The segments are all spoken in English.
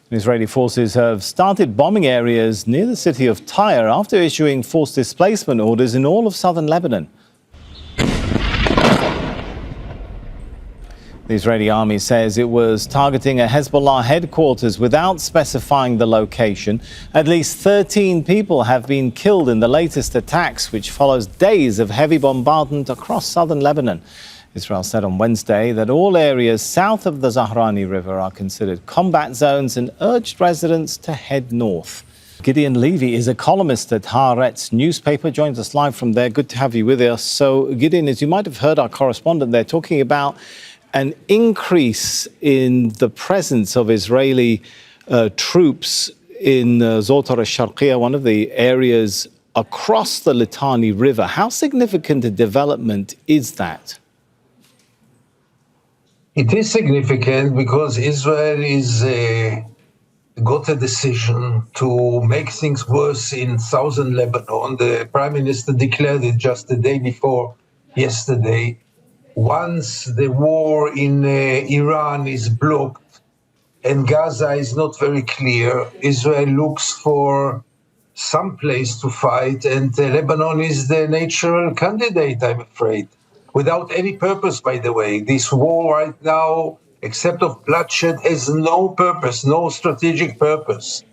Israeli forces have started bombing areas near the city of Tyre after issuing forced displacement orders in all of southern Lebanon. The Israeli army says it was targeting a Hezbollah headquarters without specifying the location. At least 13 people have been killed in the latest attacks, which follows days of heavy bombardment across southern Lebanon. Israel said on Wednesday that all areas south of the Zahrani River are considered combat zones and urged residents to head north. Gideon Levy is a columnist at Haaretz newspaper, joins us live from there. Good to have you with us. So, Gideon, as you might have heard our correspondent there talking about an increase in the presence of Israeli troops in Zotar al-Sharqiyya, one of the areas across the Litani River. How significant a development is that? It is significant because Israel is got a decision to make things worse in southern Lebanon. The Prime Minister declared it just the day before yesterday. Once the war in Iran is blocked and Gaza is not very clear, Israel looks for some place to fight, and Lebanon is the natural candidate, I'm afraid. Without any purpose, by the way. This war right now, except of bloodshed, has no purpose, no strategic purpose.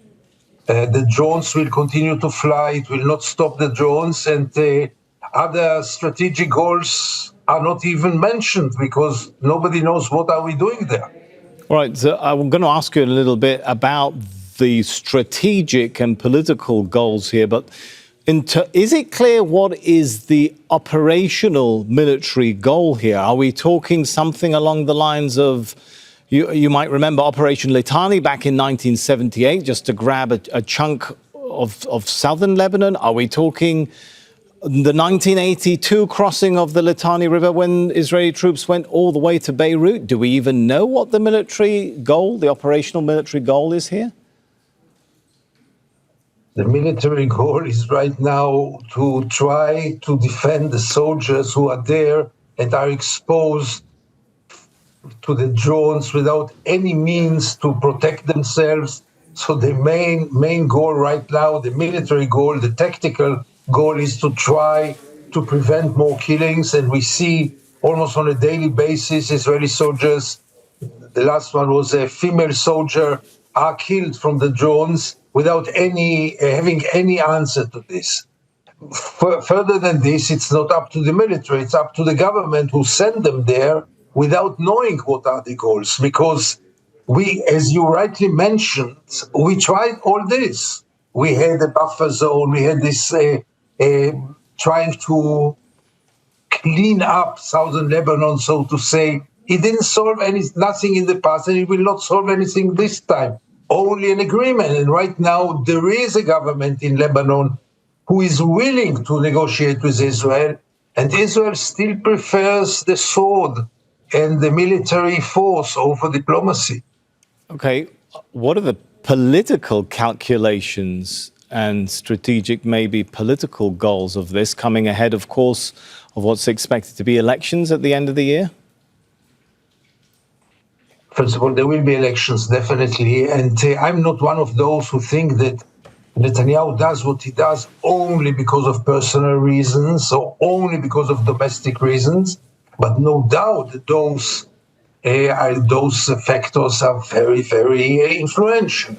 The drones will continue to fly. It will not stop the drones. And other strategic goals are not even mentioned because nobody knows what are we doing there. All right. So I'm going to ask you a little bit about the strategic and political goals here, but is it clear what is the operational military goal here? Are we talking something along the lines of, you might remember Operation Litani back in 1978, just to grab a chunk of southern Lebanon? Are we talking the 1982 crossing of the Litani River when Israeli troops went all the way to Beirut? Do we even know what the military goal, the operational military goal is here? The military goal is right now to try to defend the soldiers who are there and are exposed to the drones without any means to protect themselves. So the main goal right now, the military goal, the tactical goal, is to try to prevent more killings. And we see almost on a daily basis Israeli soldiers, the last one was a female soldier, are killed from the drones without having any answer to this. Further than this, it's not up to the military, it's up to the government who sent them there without knowing what are the goals. Because we, as you rightly mentioned, we tried all this. We had a buffer zone, we had this trying to clean up southern Lebanon, so to say. It didn't solve nothing in the past, and it will not solve anything this time. Only an agreement. And right now, there is a government in Lebanon who is willing to negotiate with Israel, and Israel still prefers the sword and the military force over diplomacy. Okay, what are the political calculations and strategic, maybe political goals of this, coming ahead, of course, of what's expected to be elections at the end of the year? First of all, there will be elections, definitely. And I'm not one of those who think that Netanyahu does what he does only because of personal reasons or only because of domestic reasons. But no doubt that those factors are very, very influential.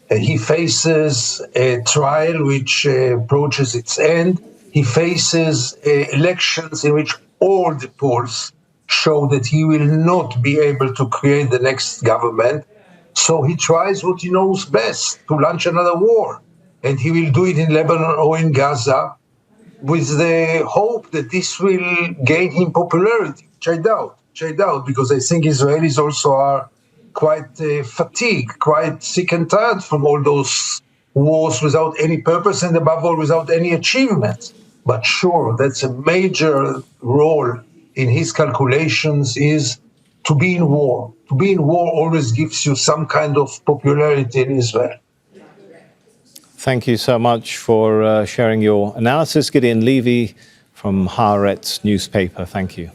He faces a trial which approaches its end. He faces elections in which all the polls show that he will not be able to create the next government. So he tries what he knows best, to launch another war. And he will do it in Lebanon or in Gaza with the hope that this will gain him popularity, which I doubt, because I think Israelis also are quite fatigued, quite sick and tired from all those wars without any purpose and above all without any achievements. But sure, that's a major role in his calculations, is to be in war. To be in war always gives you some kind of popularity in Israel. Thank you so much for sharing your analysis. Gideon Levy from Haaretz newspaper. Thank you.